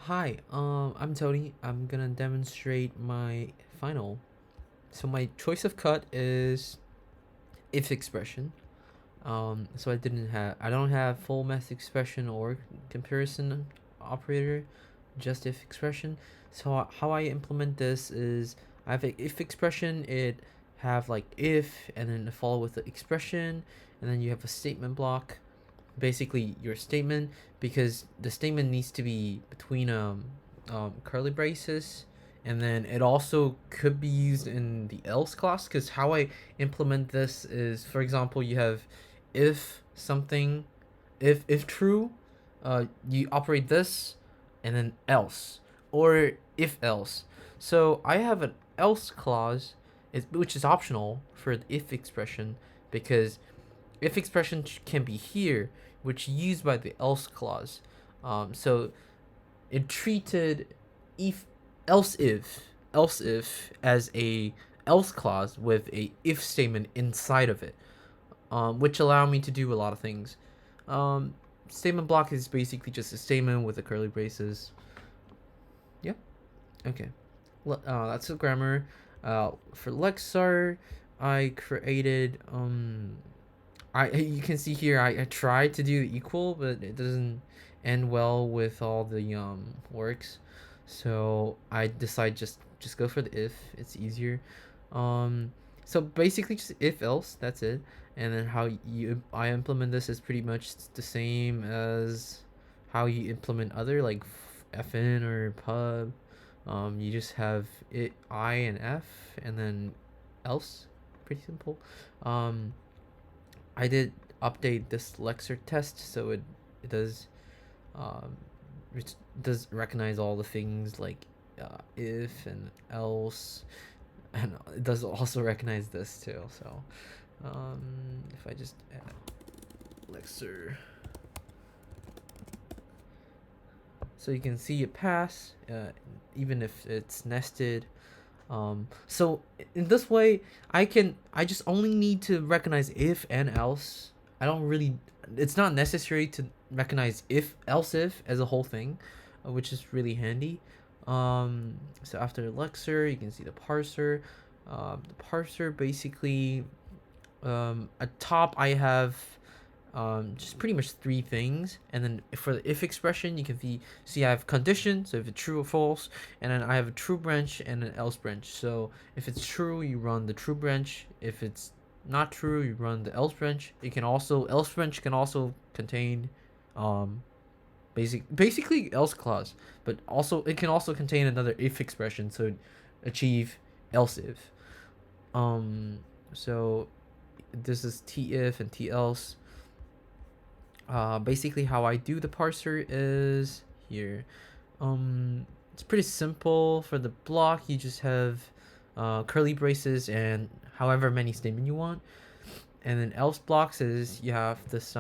Hi, I'm Tony. I'm gonna demonstrate my final. So my choice of cut is if expression. So I don't have full math expression or comparison operator, just if expression. So how I implement this is I have a if expression. It have like if and then follow with the expression, and then you have a statement block, basically your statement, because the statement needs to be between curly braces, and then it also could be used in the else clause. Because how I implement this is, for example, you have if something, if true, you operate this, and then else, or if else. So I have an else clause, which is optional for the if expression, because if expression can be here, which used by the else clause. So it treated if else if as a else clause with a if statement inside of it, which allow me to do a lot of things. Um, Statement block is basically just a statement with the curly braces. Yeah. Okay. That's the grammar. For Lexar, I created I you can see here I tried to do equal, but it doesn't end well with all the works. So I decide just go for the if. It's easier. Um so basically just if else, that's it. And then how you I implement this is pretty much the same as how you implement other like fn or pub. You just have it I and f, and then else. Pretty simple. Um I did update this Lexer test, so it does um, it does recognize all the things like if and else, and it does also recognize this too. So if I just add Lexer, so you can see it pass, even if it's nested. So in this way, I just only need to recognize if and else. I don't really. It's not necessary to recognize if else if as a whole thing, which is really handy. So after the Lexer, you can see the parser. The parser basically, at top I have just pretty much three things, and then for the if expression you can see I have condition, so if it's true or false, and then I have a true branch and an else branch. So if it's true, you run the true branch. If it's not true, you run the else branch. It can also else branch can also contain um basically else clause, but also it can also contain another if expression, so achieve else if. um so this is t if and t else. Basically how I do the parser is here. It's pretty simple. For the block, you just have curly braces and however many statement you want. And then else blocks is you have this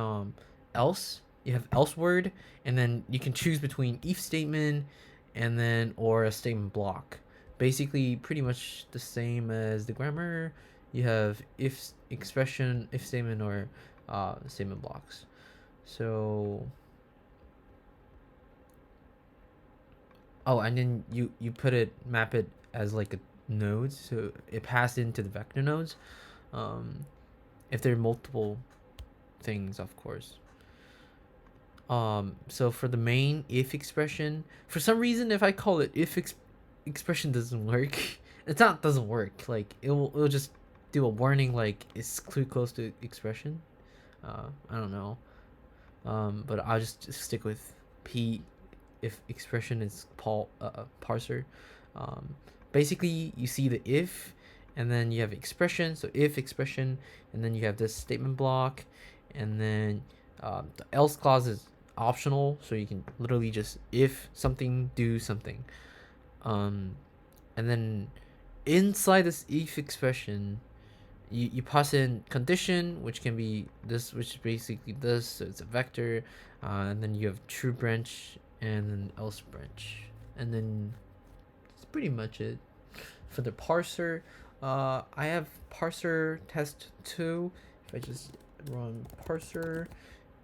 else. You have else word, and then you can choose between if statement and then or a statement block. Basically, pretty much the same as the grammar. You have if expression, if statement, or statement blocks. So and then you put it map it as like a nodes, so it passed into the vector nodes. Um, if there are multiple things, of course. So for the main if expression, for some reason, if I call it if expression doesn't work, it's not doesn't work. Like it'll just do a warning like it's too close to expression. I don't know. But I'll just stick with p if expression is parser. Um, Basically, you see the if, and then you have expression. So if expression, and then you have this statement block, and then the else clause is optional, so you can literally just if something do something. Um, and then inside this if expression, you pass in condition, which can be this, which is basically this, so it's a vector, and then you have true branch and then else branch, and then that's pretty much it. For the parser, I have parser test 2. If I just run parser,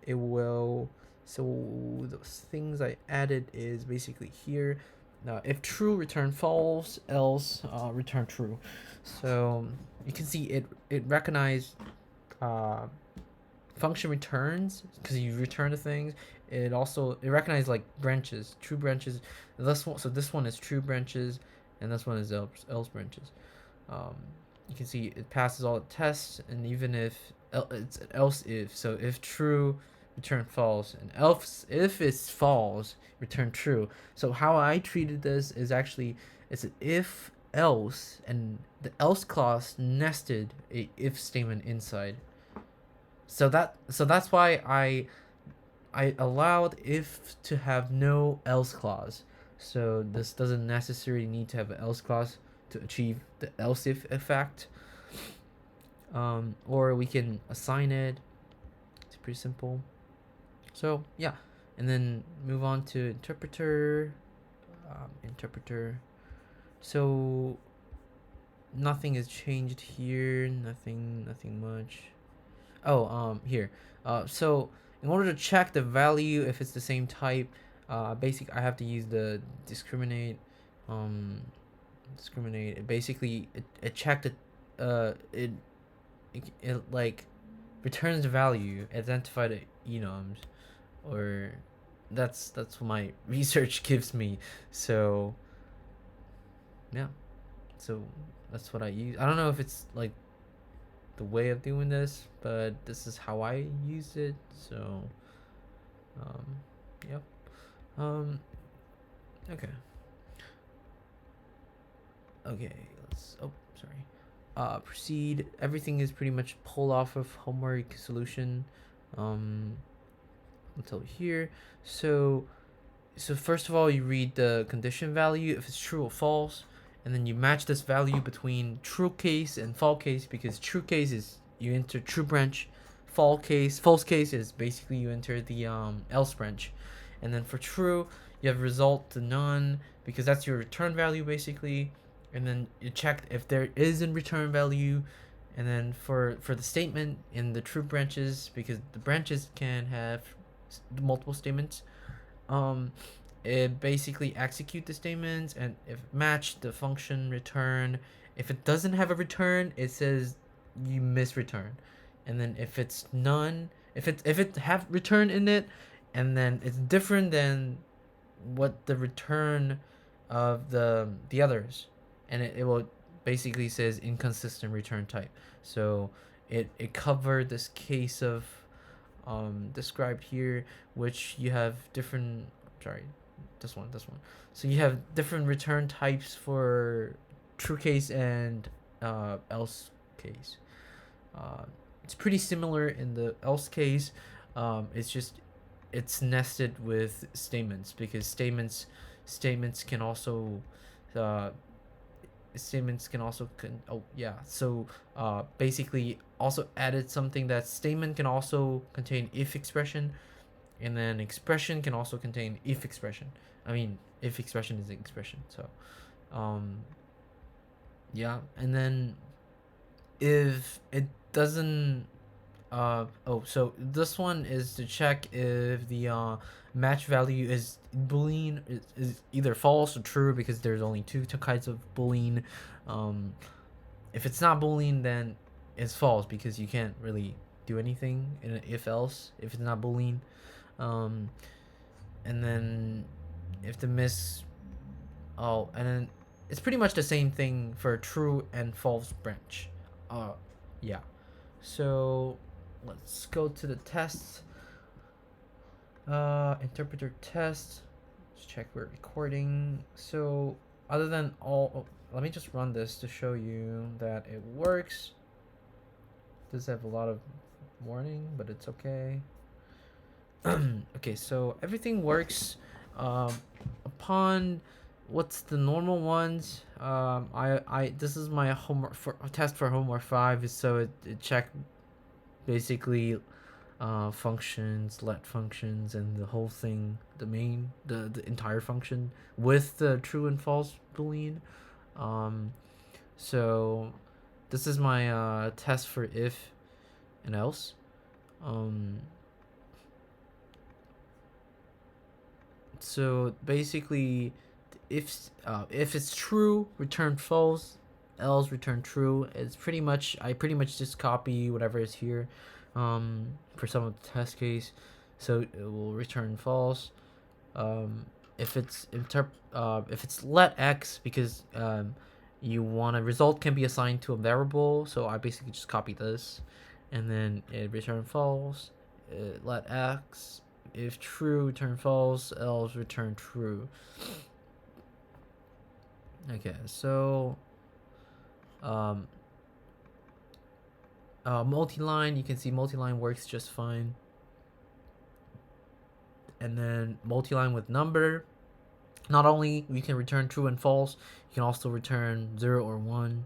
it will So those things I added is basically here. If true, return false, else return true. So you can see it recognized uh, function returns because you return the things. It recognizes like branches, true branches. This one is true branches, and this one is else branches. Um, you can see it passes all the tests, and even if it's an else if, so if true, return false, and else if it's false, return true. So how I treated this is actually it's an if else, and the else clause nested a if statement inside. So that's why I allowed if to have no else clause. So this doesn't necessarily need to have an else clause to achieve the else if effect. Or we can assign it. It's pretty simple. So yeah, and then move on to interpreter. Interpreter. So nothing has changed here. Nothing much. Oh, here. So in order to check the value if it's the same type, I have to use the discriminate. Um, discriminate. It checked it. It like returns the value, identify the enums, or that's what my research gives me. So yeah, so that's what I use. I don't know if it's like the way of doing this, but this is how I use it. So, um, yep. Um, okay. Okay. Let's. Oh, sorry. Proceed. Everything is pretty much pulled off of homework solution. Um, until here. So first of all, you read the condition value if it's true or false, and then you match this value between true case and false case, because true case is you enter true branch, false case is basically you enter the else branch, and then for true you have result to none because that's your return value basically, and then you check if there is a return value, and then for the statement in the true branches, because the branches can have multiple statements, um it basically execute the statements, and if match the function return. If it doesn't have a return, it says you miss return, and then if it's none, if it have return in it, and then it's different than what the return of the others, and it will basically says inconsistent return type. So it covered this case of described here, which you have different, sorry, this one. So you have different return types for true case and else case. uh, it's pretty similar in the else case. It's just it's nested with statements, because statements can also uh, oh yeah, so basically also added something that statement can also contain if expression, and then expression can also contain if expression. I mean, if expression is an expression. So um yeah, and then if it doesn't so this one is to check if the match value is boolean, is either false or true, because there's only two kinds of boolean. um if it's not boolean, then it's false, because you can't really do anything in an if else if it's not boolean. um and then if the miss, oh, and then it's pretty much the same thing for true and false branch. uh yeah, so let's go to the tests. Interpreter test. Let's check we're recording. So other than all, oh, let me just run this to show you that it works. It does have a lot of warning, but it's okay. Okay, so everything works. Upon what's the normal ones? I this is my homework for test for homework 5. So it checked basically functions, let functions, and the whole thing, the entire function with the true and false boolean. Um, so this is my test for if and else. Um, So basically, if it's true, return false, else return true. It's pretty much, I pretty much just copy whatever is here, for some of the test case. So it will return false. Um, if it's let x, because you want a result can be assigned to a variable. So I basically just copy this, and then it return false. Let x, if true, return false, else return true. Okay, so um, multi-line, you can see multi-line works just fine. And then multi-line with number, not only you can return true and false, you can also return 0 or 1.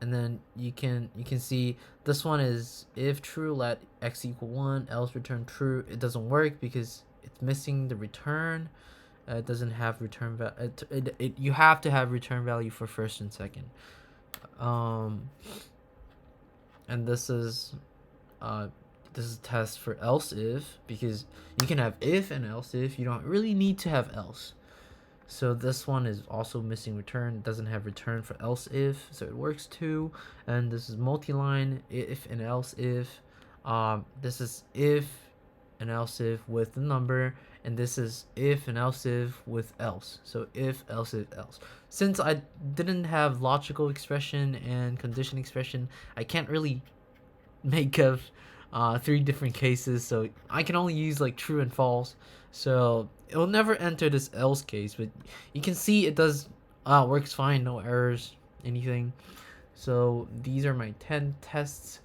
And then you can see this one is if true, let x equal 1, else return true. It doesn't work because it's missing the return. It doesn't have return value. You have to have return value for first and second. And this is a test for else if, because you can have if and else if. You don't really need to have else. So this one is also missing return. It doesn't have return for else if, so it works too. And this is multi-line, if and else if. This is if and else if with the number, and this is if and else if with else. So if, else if, else. Since I didn't have logical expression and condition expression, I can't really make of 3 different cases, so I can only use like true and false. So it'll never enter this else case, but you can see it does works fine, no errors, anything. So these are my 10 tests.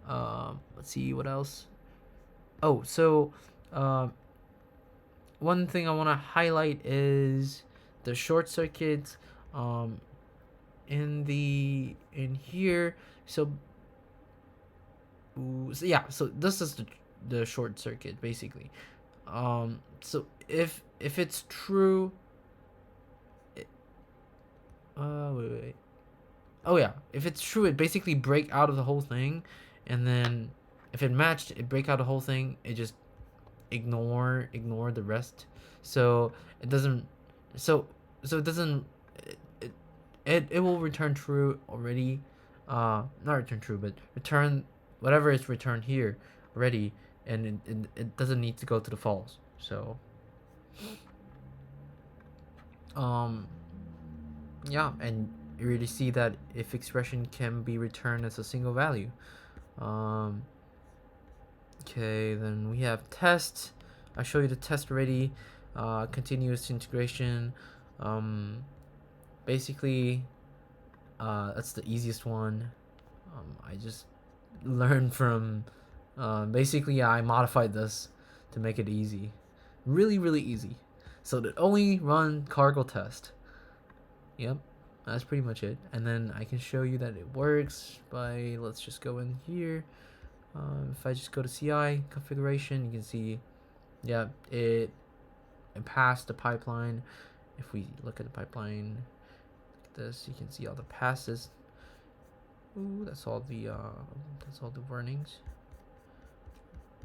Let's see what else. Oh, so one thing I want to highlight is the short circuits in here. So yeah, so this is the short circuit basically. So if it's true, wait. Oh yeah, if it's true, it basically break out of the whole thing, and then if it matched, it break out the whole thing. It just ignore the rest. So it doesn't. So it doesn't. It will return true already. Not return true, but return whatever is returned here already, and it doesn't need to go to the false. So yeah, and you really see that if expression can be returned as a single value. Okay, then we have test. I show you the test already. Continuous integration. Basically, that's the easiest one. I just learned from. Basically, I modified this to make it easy, really easy. So to only run cargo test. Yep, that's pretty much it. And then I can show you that it works by, let's just go in here. If I just go to CI configuration, you can see, yeah, it passed the pipeline. If we look at the pipeline, like this, you can see all the passes. Ooh, that's all the warnings.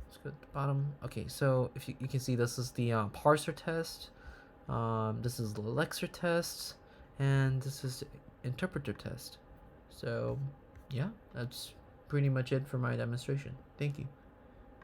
Let's go to the bottom. Okay, so if you can see, this is the parser test. This is the Lexer test, and this is interpreter test. So yeah, that's pretty much it for my demonstration. Thank you.